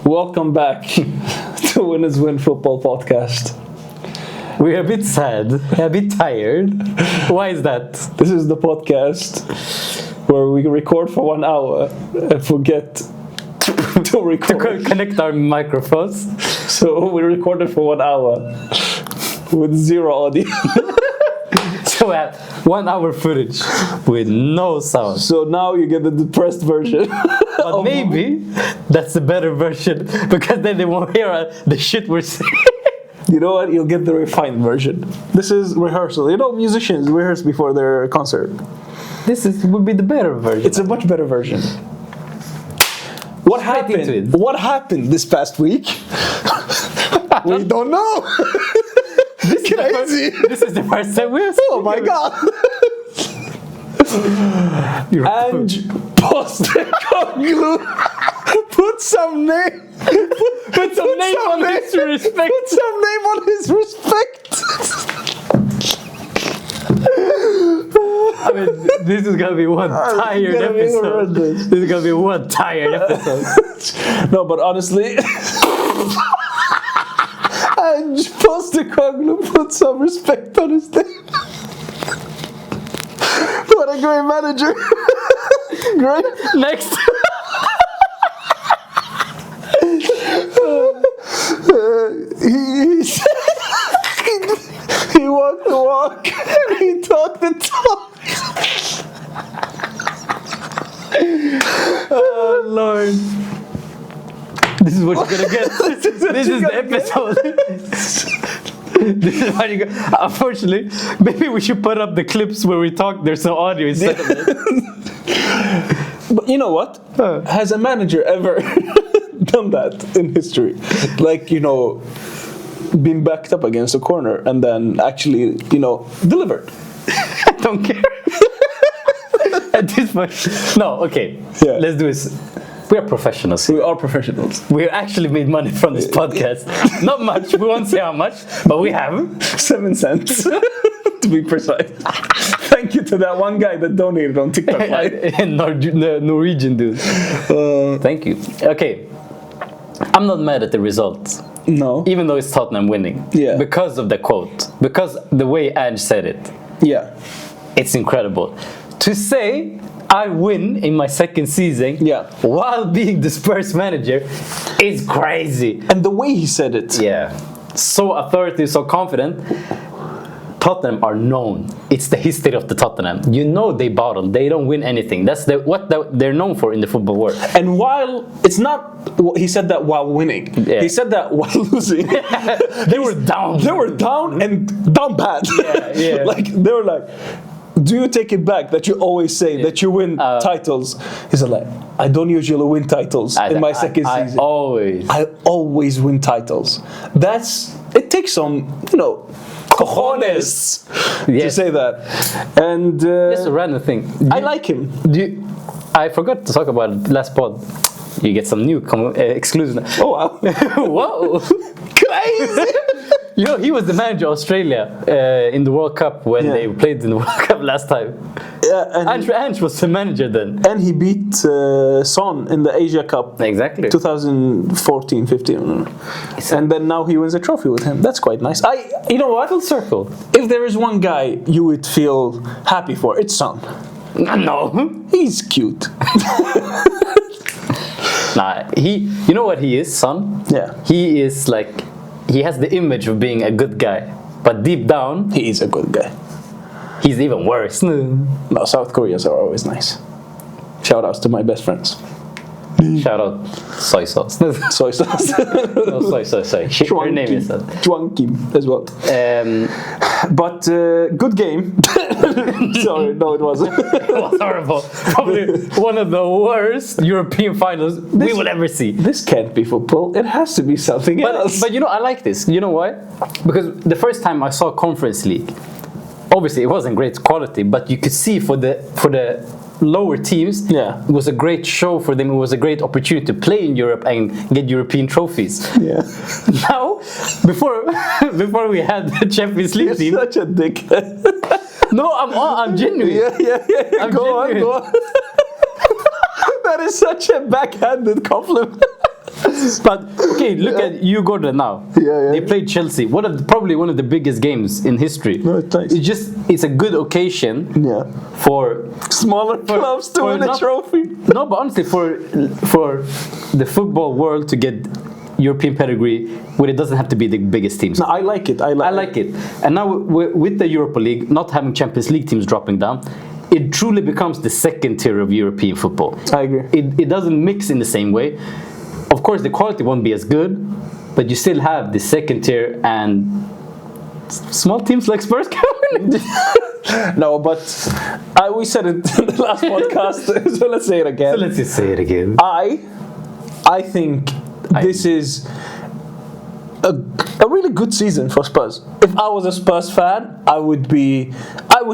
Welcome back to Winners Win Football Podcast. We're a bit sad, a bit tired. Why is that? This is the podcast where we record for 1 hour and forget to record. To connect our microphones. So we recorded for 1 hour with zero audio. So we have 1 hour footage with no sound. So now you get the depressed version. But maybe that's the better version because then they won't hear the shit we're saying. You know what? You'll get the refined version. This is rehearsal. You know, musicians rehearse before their concert. Would be the better version. It's a much better version. What happened? What happened this past week? We don't know. This is the first time we're seeing. Oh my god! Ange Postecoglou put some name. Put some name on his respect. Put some name on his respect. I mean, this is gonna be one tired episode. This is gonna be one tired episode. No, but honestly, Ange Postecoglou put some respect on his name. What a great manager! Great. Next. He walked the walk and he talked the talk. Oh Lord. This is what you're gonna get. This is the episode. This is what you get. Unfortunately, maybe we should put up the clips where we talk. There's no audio instead of it. But you know what? Has a manager ever done that in history? Like, you know, been backed up against a corner and then actually, you know, delivered. I don't care. At this point, no. Okay, yeah. Let's do this. We are professionals here. We are professionals. We actually made money from this podcast. Not much. We won't say how much, but we have 7 cents to be precise. Thank you to that one guy that donated on TikTok. The Norwegian dude. Thank you. Okay, I'm not mad at the result. No. Even though it's Tottenham winning. Yeah. Because of the quote. Because the way Ange said it. Yeah. It's incredible. To say I win in my second season while being the Spurs manager is crazy. And the way he said it. Yeah. So authoritative, so confident. Tottenham are known. It's the history of the Tottenham. You know they bottle. They don't win anything. That's what they're known for in the football world. And while it's not, he said that while winning. Yeah. He said that while losing. They were down. They were down and down bad. Yeah. Like they were like, do you take it back that you always say that you win titles? He said like, I don't usually win titles in my second season. I always win titles. It takes some, you know, cojones to say that. And just a random thing. I like him. I forgot to talk about it last pod. You get some new exclusive. Oh wow! Whoa! Crazy! You know, he was the manager of Australia in the World Cup when they played in the World Cup last time. Yeah, and Ange was the manager then. And he beat Son in the Asia Cup. Exactly. 2014-15. And then now he wins a trophy with him. That's quite nice. You know what? Full circle. If there is one guy you would feel happy for, it's Son. No. He's cute. Nah, you know what he is, Son? Yeah. He is like, he has the image of being a good guy, but deep down, he is a good guy. He's even worse. No, South Koreans are always nice. Shout outs to my best friends. Shout out soy sauce. Soy sauce. No, soy. Her name is that. Chuang Kim as well. But good game. Sorry, no, it wasn't. It was horrible. Probably one of the worst European finals we will ever see. This can't be football. It has to be something else. But you know, I like this. You know why? Because the first time I saw Conference League, obviously it wasn't great quality, but you could see for the lower teams, it was a great show for them. It was a great opportunity to play in Europe and get European trophies. Yeah. Now, before we had the Champions League team, such a dickhead. No, I'm genuine. Yeah. Go on. That is such a backhanded compliment. But okay, look at you, Gordon. Now they played Chelsea. Probably one of the biggest games in history. No, it's nice. It's a good occasion. For smaller clubs to win a trophy. No, but honestly, for the football world to get European pedigree, where it doesn't have to be the biggest teams. No, I like it. I like it. And now with the Europa League, not having Champions League teams dropping down, it truly becomes the second tier of European football. I agree. It doesn't mix in the same way. Of course, the quality won't be as good, but you still have the second tier and small teams like Spurs coming. No, but we said it in the last podcast, so let's say it again. So let's just say it again. I think this is a really good season for Spurs. If I was a Spurs fan, I would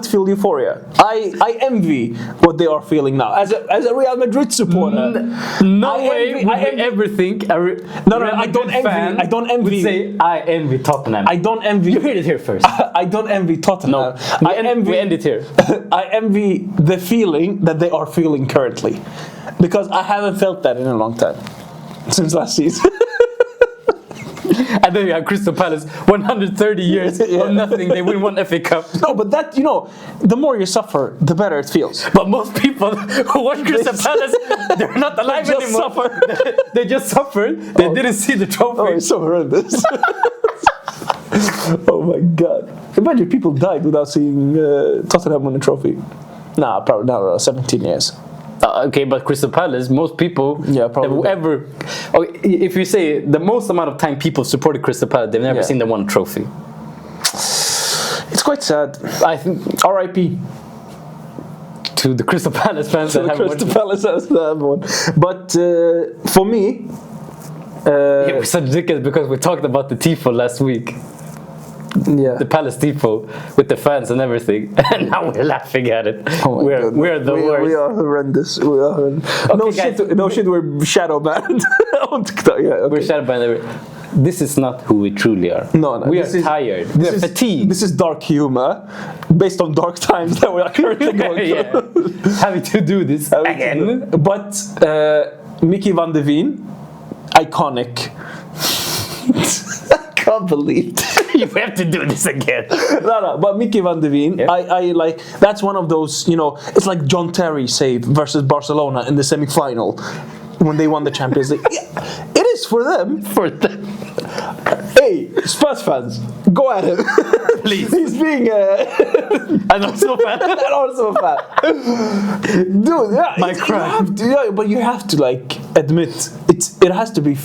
feel euphoria. I envy what they are feeling now. As a Real Madrid supporter, I don't envy. Would say I envy Tottenham. I don't envy. You heard it here first. I don't envy Tottenham. No, we end it here. I envy the feeling that they are feeling currently, because I haven't felt that in a long time, since last season. And then you have Crystal Palace, 130 years of nothing. They win one FA Cup. No, but that, the more you suffer, the better it feels. But most people who watch Crystal Palace, they're not alive anymore. They just suffered. They didn't see the trophy. Oh, it's so horrendous. Oh my God. Imagine people died without seeing Tottenham win a trophy. Nah, probably not 17 years. Okay, but Crystal Palace, most people probably ever. If you say the most amount of time people supported Crystal Palace, they've never seen them win a trophy. It's quite sad. I think R.I.P. to the Crystal Palace fans that have Crystal Palace has that one. But for me, we're such dickheads because we talked about the tifo last week. The Palace tifo with the fans and everything, and now we're laughing at it. Oh we're the worst. We are horrendous. We are horrendous. Okay, no shit. We're shadow banned on TikTok. We're shadow banned. This is not who we truly are. No. We are tired. We are fatigued. This is dark humor, based on dark times that we are currently going through. Having to do this again. But Mickey van de Ven, iconic. I can't believe you have to do this again. No, but Mickey van de Ven, I like. That's one of those, it's like John Terry save versus Barcelona in the semi-final when they won the Champions League. It is for them. Hey, Spurs fans, go at him. Please. He's being and also a fan. Dude, my crime. But you have to admit it has to be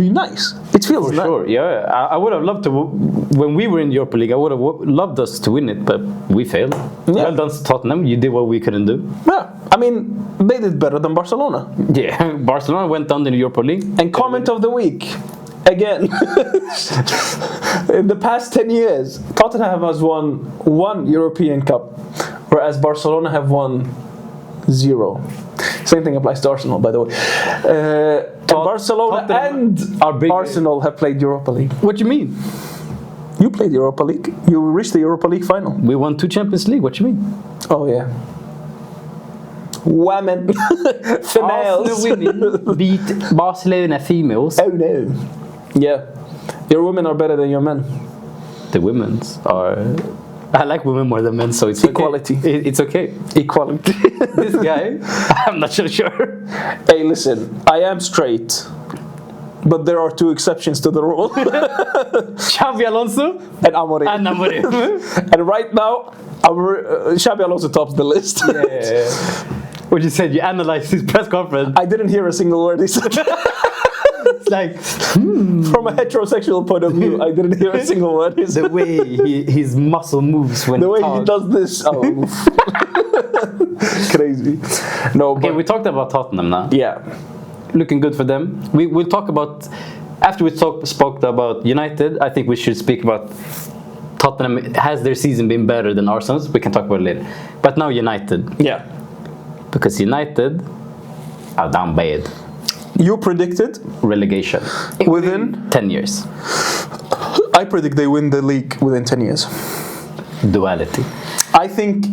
nice. It feels for nice. Sure. Yeah, I would have loved to. When we were in Europa League, I would have loved us to win it, but we failed. Well done, Tottenham. You did what we couldn't do. Yeah, I mean, they did better than Barcelona. Yeah, Barcelona went on in the Europa League. And comment of the week. Again, in the past 10 years, Tottenham has won 1 European Cup, whereas Barcelona have won 0. Same thing applies to Arsenal, by the way. Barcelona and Arsenal have played Europa League. What do you mean? You played Europa League. You reached the Europa League final. We won 2 Champions League. What do you mean? Oh, yeah. Women. Females. Arsenal winning beat Barcelona females. Oh, no. Yeah, your women are better than your men. The women's are. I like women more than men, so it's equality. Okay. It's okay. Equality. This guy, I'm not so sure. Hey, listen, I am straight, but there are 2 exceptions to the rule. Xabi Alonso and Amorim. And right now, Xabi Alonso tops the list. Yeah. What you said? You analyzed his press conference. I didn't hear a single word he said. It's like, from a heterosexual point of view, I didn't hear a single word. The way his muscle moves when the way he does this, crazy. No, okay, we talked about Tottenham now. Yeah, looking good for them. We'll talk about after we spoke about United. I think we should speak about Tottenham. Has their season been better than Arsenal's? We can talk about it later. But now United. Yeah, because United are down bad. You predicted relegation within 10 years. I predict they win the league within 10 years. Duality. I think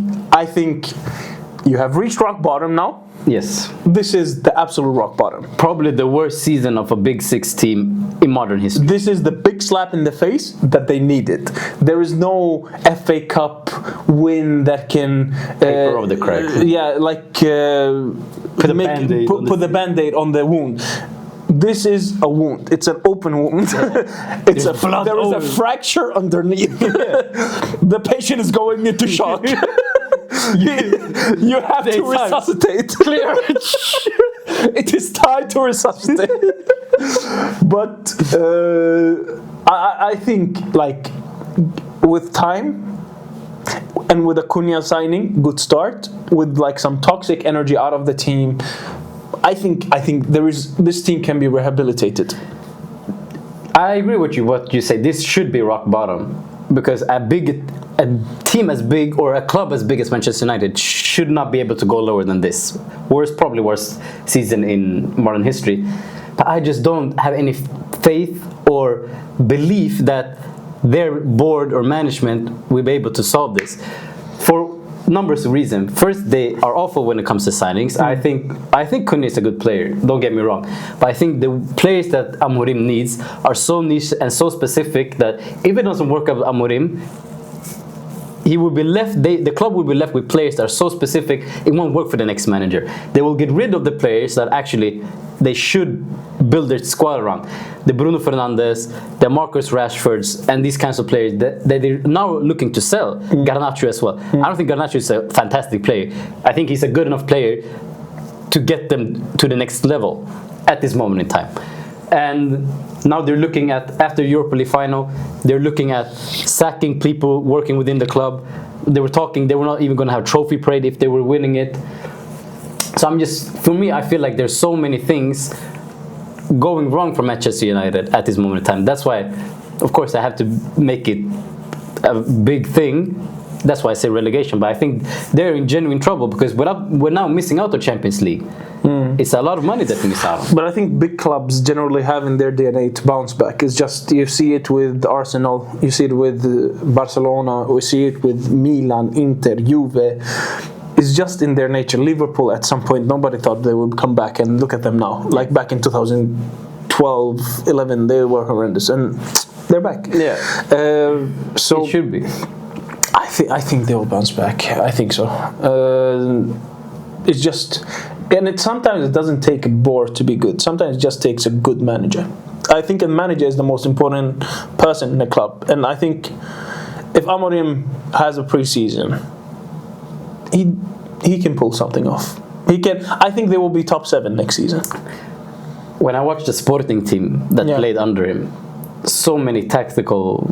you have reached rock bottom now. Yes. This is the absolute rock bottom. Probably the worst season of a Big Six team in modern history. This is the big slap in the face that they needed. There is no FA Cup win that can paper over the crack. Put the band-aid on the wound. This is a wound. It's an open wound. There is a fracture underneath. The patient is going into shock. You have to resuscitate. Clear. It is time to resuscitate. But I think like with time and with a Cunha signing, good start, with like some toxic energy out of the team, I think this team can be rehabilitated. I agree with you. What you say, this should be rock bottom, because a team as big or a club as big as Manchester United should not be able to go lower than this. Probably worst season in modern history. But I just don't have any faith or belief that their board or management will be able to solve this. For numbers of reasons. First, they are awful when it comes to signings. I think Cunha is a good player, don't get me wrong, but I think the players that Amorim needs are so niche and so specific that if it doesn't work out with Amorim, he will be left. The club will be left with players that are so specific it won't work for the next manager. They will get rid of the players that actually they should build their squad around. The Bruno Fernandes, the Marcus Rashfords, and these kinds of players that they're now looking to sell. Garnacho as well. I don't think Garnacho is a fantastic player. I think he's a good enough player to get them to the next level at this moment in time. And now they're looking at, after Europa League final, they're looking at sacking people working within the club. They were not even going to have trophy parade if they were winning it. So for me, I feel like there's so many things going wrong for Manchester United at this moment in time. That's why, of course, I have to make it a big thing. That's why I say relegation. But I think they're in genuine trouble because we're now missing out on Champions League. It's a lot of money that we miss out on. But I think big clubs generally have in their DNA to bounce back. It's just, you see it with Arsenal, you see it with Barcelona, we see it with Milan, Inter, Juve. It's just in their nature. Liverpool, at some point, nobody thought they would come back, and look at them now. Like back in 2012, 11, they were horrendous, and they're back. Yeah. So it should be. I think they will bounce back. I think so. It's just, and sometimes it doesn't take a board to be good. Sometimes it just takes a good manager. I think a manager is the most important person in a club, and I think if Amorim has a preseason, he can pull something off. He can. I think they will be top 7 next season. When I watched the Sporting team that played under him, so many tactical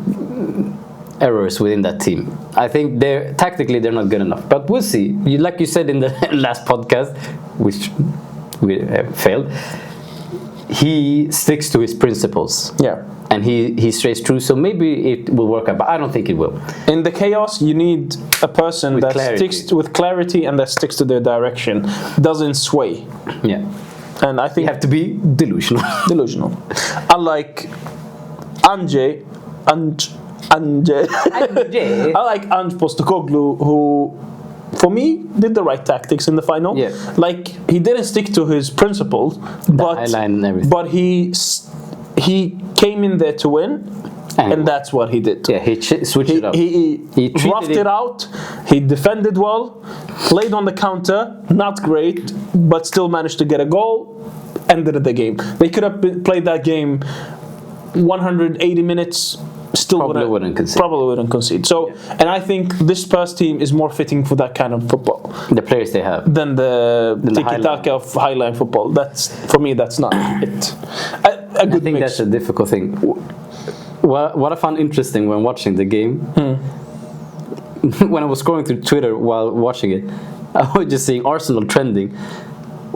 errors within that team. I think tactically they're not good enough. But we'll see. Like you said in the last podcast, which we failed, he sticks to his principles. Yeah. And he stays true, so maybe it will work out, but I don't think it will. In the chaos, you need a person sticks with clarity and that sticks to their direction, doesn't sway. Yeah. And I think you have to be delusional. Unlike Ange. I like Ange Postecoglou, who, for me, did the right tactics in the final. Yeah. Like, he didn't stick to his principles, but he came in there to win, and that's what he did. Yeah, he switched it up. He roughed it out. He defended well, played on the counter, not great, but still managed to get a goal. Ended the game. They could have played that game 180 minutes. Still probably wouldn't concede. So, and I think this Spurs team is more fitting for that kind of football. The players they have. Than the tiki-taka of highline football. For me, that's not it. A good mix. That's a difficult thing. What I found interesting when watching the game, when I was scrolling through Twitter while watching it, I was just seeing Arsenal trending.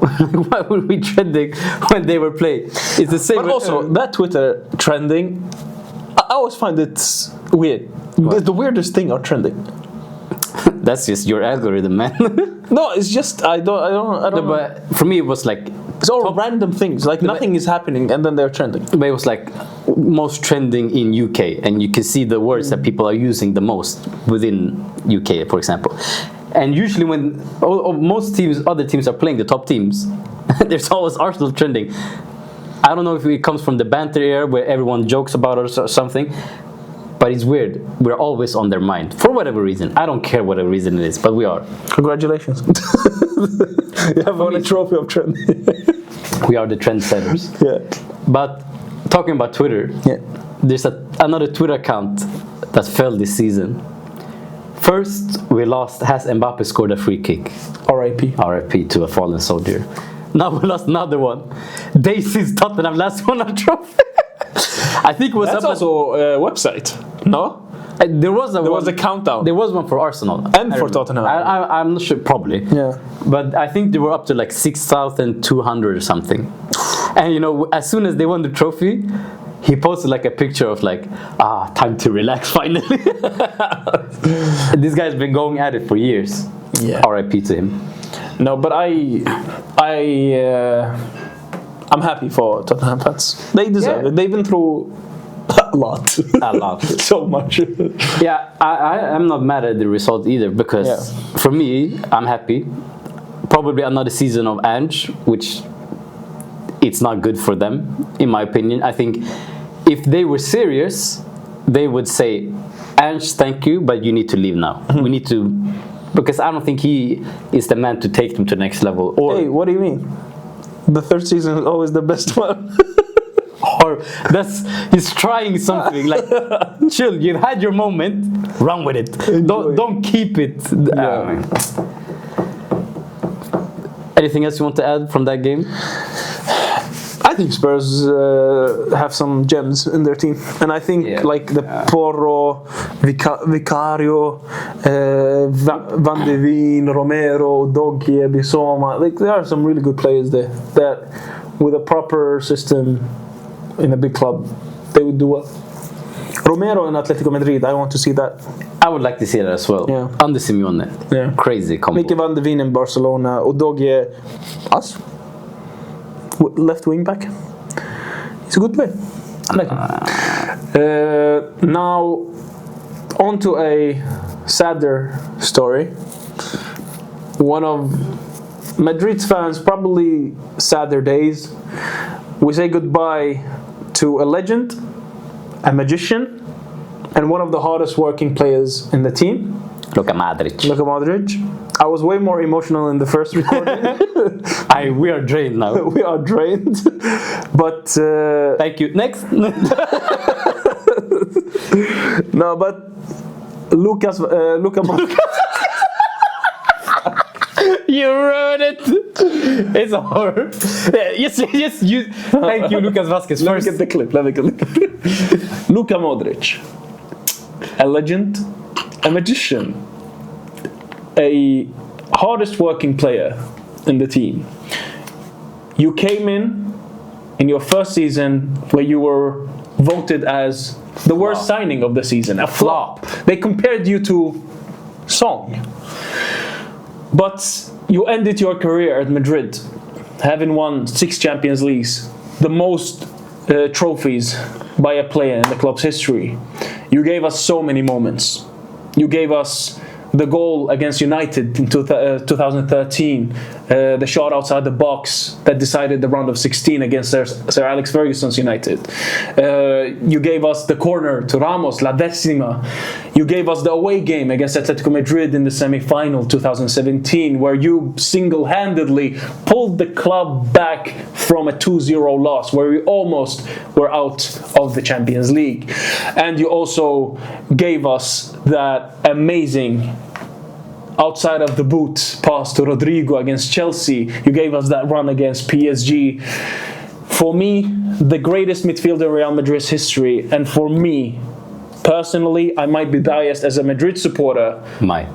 Why were we trending when they were playing? It's the same. But also, that Twitter trending, I always find it weird. The weirdest thing are trending. That's just your algorithm, man. No, it's just I don't know. But for me, it was like it's all random things. Like nothing is happening, and then they're trending. But it was like most trending in UK, and you can see the words that people are using the most within UK, for example. And usually when most teams, other teams are playing the top teams, there's always Arsenal trending. I don't know if it comes from the banter era where everyone jokes about us or something, but it's weird. We're always on their mind for whatever reason. I don't care whatever reason it is, but we are. Congratulations. You have won a trophy of trend. We are the trendsetters. Yeah. But talking about Twitter, there's another Twitter account that fell this season. First, we lost. Has Mbappe scored a free kick? R.I.P. R.I.P. to a fallen soldier. Now we lost another one. Days since Tottenham last won a trophy. I think it was. That's also a website. No. There was a countdown. There was one for Arsenal and for Tottenham. I'm not sure, probably. Yeah. But I think they were up to like 6,200 or something. And you know, as soon as they won the trophy, he posted like a picture of like, time to relax finally. This guy's been going at it for years. Yeah. R.I.P. to him. No, but I'm happy for Tottenham fans. They deserve it. They've been through a lot. So much. Yeah, I'm not mad at the result either, because for me, I'm happy. Probably another season of Ange, which it's not good for them, in my opinion. I think if they were serious, they would say, Ange, thank you, but you need to leave now. We need to, because I don't think he is the man to take them to the next level. Or, hey, what do you mean? The third season is always the best one. Or he's trying something like, chill, you've had your moment, run with it. Don't keep it. Anything else you want to add from that game? I think Spurs have some gems in their team, and I think like the Porro, Vicario, Van de Ven, Romero, Dogie, Bisoma. Like there are some really good players there that, with a proper system in a big club, they would do well. Romero in Atletico Madrid, I want to see that. I would like to see that as well. Yeah. Under Simeone. Yeah. Crazy combo. Mickey Van de Ven in Barcelona, Udogie, us. Left wing back. He's a good player. I like him. Now, on to a sadder story. One of Madrid's fans' probably sadder days. We say goodbye to a legend, a magician, and one of the hardest working players in the team. Luka Modrić. I was way more emotional in the first recording. We are drained now. We are drained. But thank you. Next. No, but Luka Modrić. You ruined it. It's a horror. Yes. You. Thank you, Lucas Vazquez. Let me get the clip. Luka Modrić, a legend, a magician, a hardest working player in the team. You came in your first season where you were voted as the worst signing of the season, a flop. They compared you to Song. But you ended your career at Madrid, having won 6 Champions Leagues, the most trophies by a player in the club's history. You gave us so many moments. You gave us the goal against United in 2013, the shot outside the box that decided the round of 16 against Sir Alex Ferguson's United. You gave us the corner to Ramos, La Decima. You gave us the away game against Atletico Madrid in the semi-final 2017, where you single-handedly pulled the club back from a 2-0 loss, where we almost were out of the Champions League. And you also gave us that amazing outside of the boot pass to Rodrigo against Chelsea. You gave us that run against PSG. For me, the greatest midfielder in Real Madrid's history, and for me, personally, I might be biased as a Madrid supporter. Might.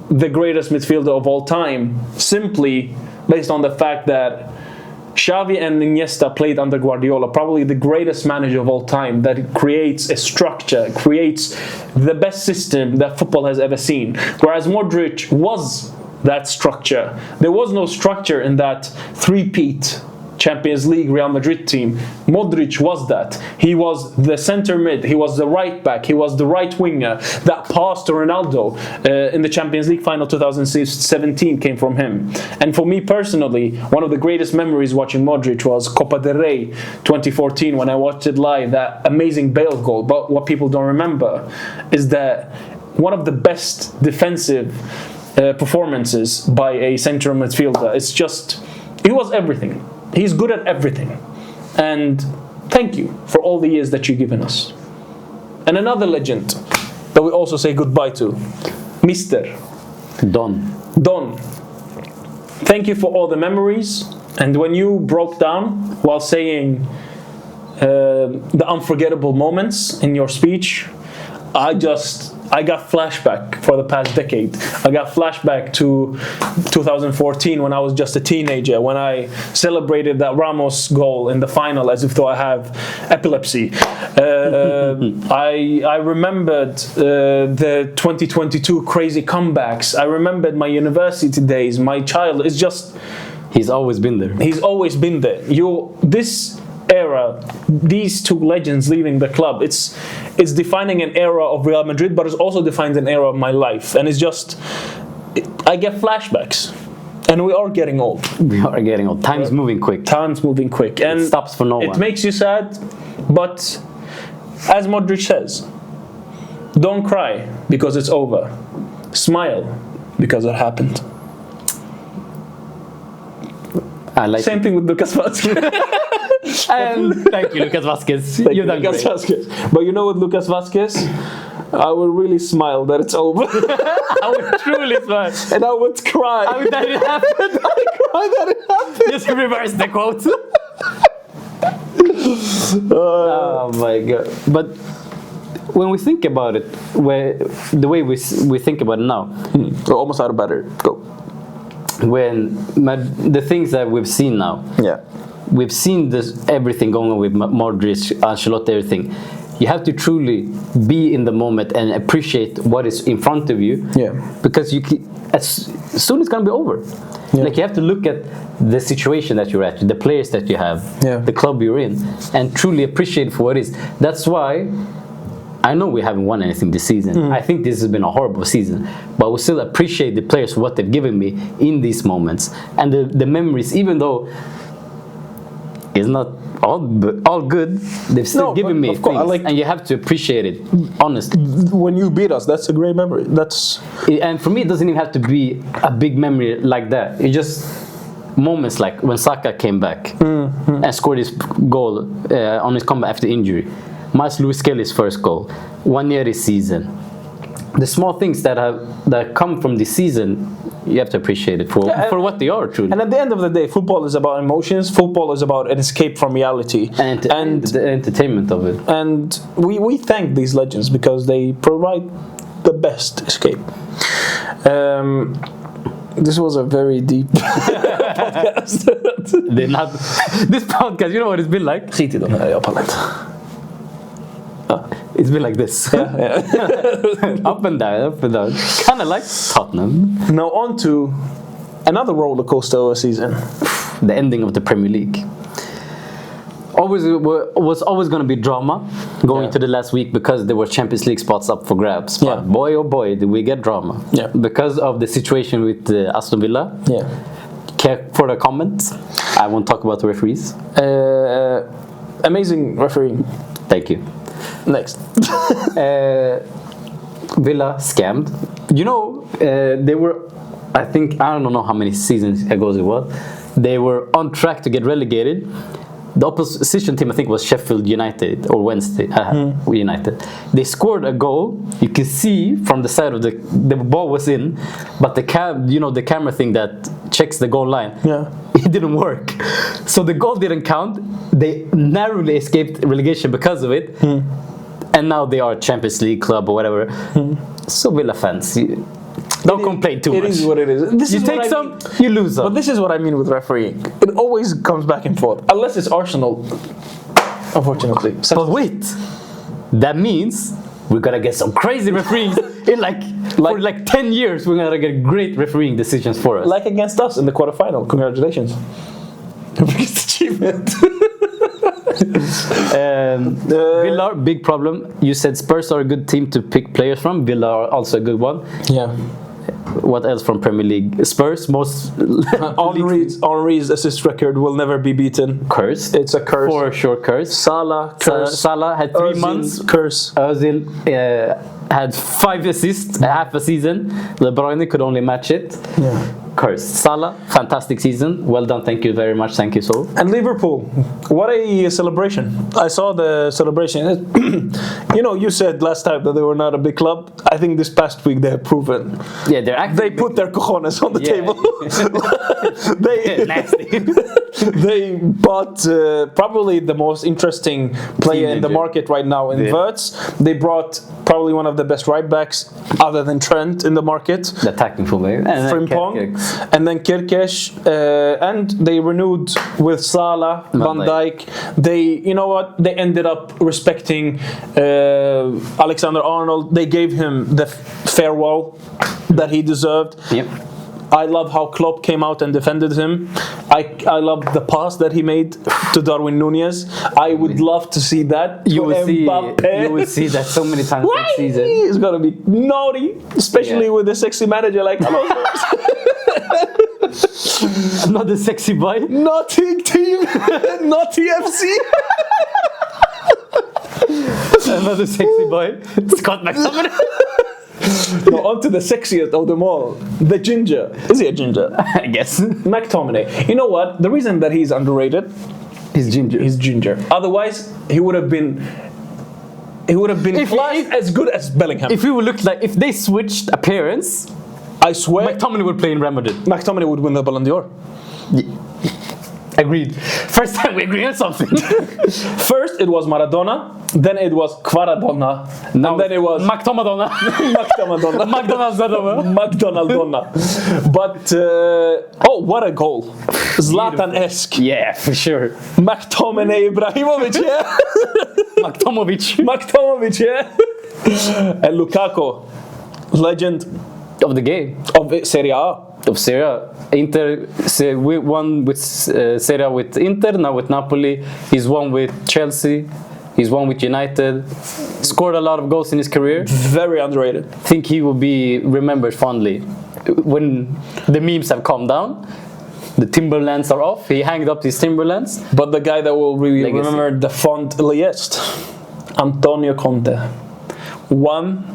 The greatest midfielder of all time, simply based on the fact that Xavi and Iniesta played under Guardiola, probably the greatest manager of all time, that creates a structure, creates the best system that football has ever seen. Whereas Modric was that structure. There was no structure in that three-peat Champions League Real Madrid team. Modric was that. He was the center mid. He was the right back. He was the right winger that passed to Ronaldo in the Champions League final 2017 came from him. And for me personally, one of the greatest memories watching Modric was Copa del Rey 2014 when I watched it live, that amazing Bale goal. But what people don't remember is that one of the best defensive performances by a central midfielder. It's just, he was everything. He's good at everything. And thank you for all the years that you've given us. And another legend that we also say goodbye to, Mr. Don. Thank you for all the memories. And when you broke down while saying the unforgettable moments in your speech, I got flashback for the past decade. I got flashback to 2014 when I was just a teenager, when I celebrated that Ramos goal in the final as if though I have epilepsy. I remembered the 2022 crazy comebacks. I remembered my university days, my childhood. It's just... He's always been there. He's always been there. This era, these two legends leaving the club, it's defining an era of Real Madrid, but it's also defined an era of my life. And it's just, I get flashbacks. And we are getting old. We are getting old. Time's moving quick. Time's moving quick. And it stops for no one. It makes you sad, but as Modric says, don't cry because it's over. Smile because it happened. Same thing with Lucas Vázquez. And thank you, Lucas Vázquez. You've done Lucas great. Vázquez. But you know what, Lucas Vázquez? I would really smile that it's over. I would truly smile. And I would cry. I would that it happened. I cry that it happened. Just reverse the quote. Oh my god. But when we think about it, the way we think about it now, we're almost out of battery. Go. When the things that we've seen now, we've seen everything going on with Modric, Ancelotti, everything. You have to truly be in the moment and appreciate what is in front of you. Because as soon it's gonna be over. Like you have to look at the situation that you're at, the players that you have, the club you're in, and truly appreciate for what it is. That's why I know we haven't won anything this season. I think this has been a horrible season, but we still appreciate the players for what they've given me in these moments and the memories. Even though it's not all good, they've still given me things, and you have to appreciate it. Honestly, when you beat us, that's a great memory. And for me, it doesn't even have to be a big memory like that. It's just moments like when Saka came back and scored his goal on his comeback after injury. Miles Lewis Kelly's first goal, 1 year this season. The small things that come from this season, you have to appreciate it for what they are, truly. And at the end of the day, football is about emotions. Football is about an escape from reality and the entertainment of it. And we thank these legends because they provide the best escape. This was a very deep podcast. This podcast, you know what it's been like? It's been like this. Up and down. Kind of like Tottenham. Now on to another roller coaster of a season. The ending of the Premier League. Was always going to be drama going into the last week because there were Champions League spots up for grabs. But boy, oh boy, did we get drama. Because of the situation with Aston Villa. Care for the comments? I won't talk about the referees. Amazing refereeing. Thank you. Next. Villa scammed. You know, they were, I don't know how many seasons ago it was, they were on track to get relegated. The opposition team, I think, was Sheffield United or Wednesday United. They scored a goal. You can see from the side of the ball was in, but the camera thing that checks the goal line, it didn't work. So the goal didn't count. They narrowly escaped relegation because of it. And now they are a Champions League club or whatever. So Villa fans, don't complain too much. It is what it is. You take some, you lose some. But this is what I mean with refereeing. It always comes back and forth. Unless it's Arsenal, unfortunately. But wait, that means we're going to get some crazy refereeing in for 10 years. We're going to get great refereeing decisions for us. Like against us in the quarterfinal. Congratulations. achievement. Villa, big problem. You said Spurs are a good team to pick players from. Villa are also a good one. Yeah. What else from Premier League? Spurs, most... Henry's assist record will never be beaten. Cursed. It's a curse. For sure, cursed. Salah, curse. Salah had 3 months. Curse. Ozil had 5 assists, half a season. De Bruyne could only match it. Yeah. Cursed. Salah, fantastic season. Well done. Thank you very much. Thank you, Sol. And Liverpool, what a celebration. I saw the celebration. You know, you said last time that they were not a big club. I think this past week they have proven. Yeah, they put their cojones on the table. They bought probably the most interesting player in the market right now in Wirtz. They brought probably one of the best right backs other than Trent in the market. The attacking fullback. Frimpong. And then Kirkesh, and they renewed with Salah, Van Dijk. They, you know what? They ended up respecting Alexander-Arnold. They gave him the farewell that he deserved. Yep. I love how Klopp came out and defended him. I love the pass that he made to Darwin Nunez. I would love to see that. You will see that so many times this season. It's gonna be naughty, especially with a sexy manager like Alonso. Not the sexy boy. Naughty team. Naughty FC. Another sexy boy. Scott McTominay. No, on to the sexiest of them all. The ginger. Is he a ginger? I guess. McTominay. You know what? The reason that he's underrated, he's ginger. He's ginger. Otherwise, he would have been as good as Bellingham. If he would look like, if they switched appearance, I swear McTominay would play in Real Madrid. McTominay would win the Ballon d'Or. Agreed. First time we agree on something. First it was Maradona, then it was Quaradonna, and then it was McTomadonna. McDonaldonna. But what a goal! Zlatan-esque. Yeah, for sure. McTominay, Ibrahimovic, yeah. McTominay, yeah. And Lukaku, legend of the game of Serie A. Of Serie. Inter, we won with Serie with Inter, now with Napoli. He's won with Chelsea. He's won with United. Scored a lot of goals in his career. Very underrated. I think he will be remembered fondly. When the memes have calmed down, the Timberlands are off. He hanged up his Timberlands. But the guy that will be remembered the fondliest, Antonio Conte. Won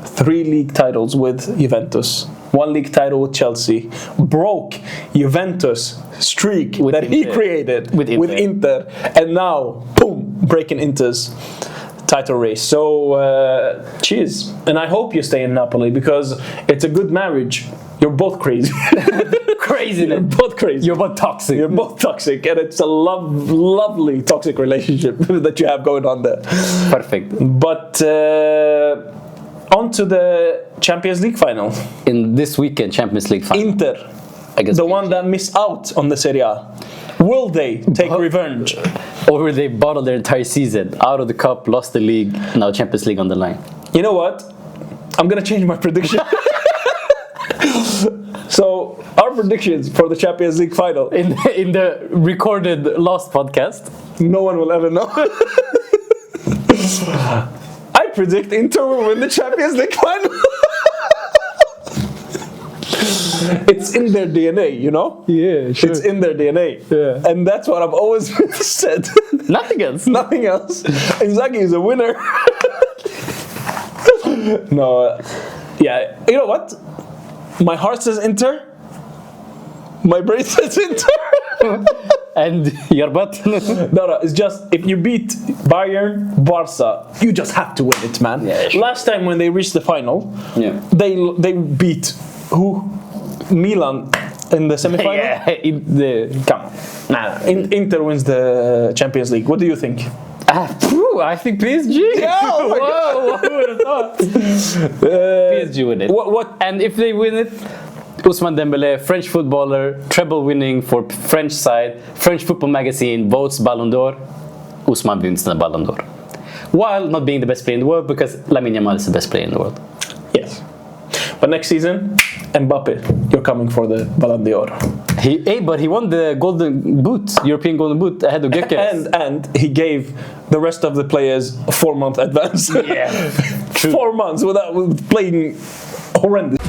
3 league titles with Juventus. 1 league title with Chelsea. Broke Juventus streak that he created with Inter. And now, boom, breaking Inter's title race. So, cheers. And I hope you stay in Napoli because it's a good marriage. You're both crazy. Crazy. You're both crazy. You're both toxic. You're both toxic. And it's a lovely toxic relationship that you have going on there. Perfect. But on to the Champions League final. In this weekend, Champions League final. Inter, the one that missed out on the Serie A. Will they take revenge? Or will they bottle their entire season? Out of the cup, lost the league, now Champions League on the line. You know what? I'm going to change my prediction. So, our predictions for the Champions League final. In the recorded last podcast. No one will ever know. I predict Inter will win the Champions League final. It's in their DNA, you know? Yeah, sure. It's in their DNA. Yeah. And that's what I've always said. Nothing else. Nothing else. Inzaghi is a winner. No. Yeah. You know what? My heart says Inter. My brain says Inter. And your butt? No, it's just if you beat Bayern, Barca, you just have to win it, man. Yeah, sure. Last time when they reached the final, they beat who? Milan in the semi-final. Yeah, come on. Nah. Inter wins the Champions League. What do you think? I think PSG. Yeah, whoa, who would have thought? PSG win it. What? And if they win it, Ousmane Dembele, French footballer, treble winning for French side, French football magazine votes Ballon d'Or. Ousmane wins the Ballon d'Or. While not being the best player in the world, because Lamine Yamal is the best player in the world. Yes. But next season, Mbappe, you're coming for the Ballon d'Or. But he won the Golden Boot, European Golden Boot ahead of Gyökeres. And he gave the rest of the players 4 month advance. Yeah, true. 4 months without playing horrendous.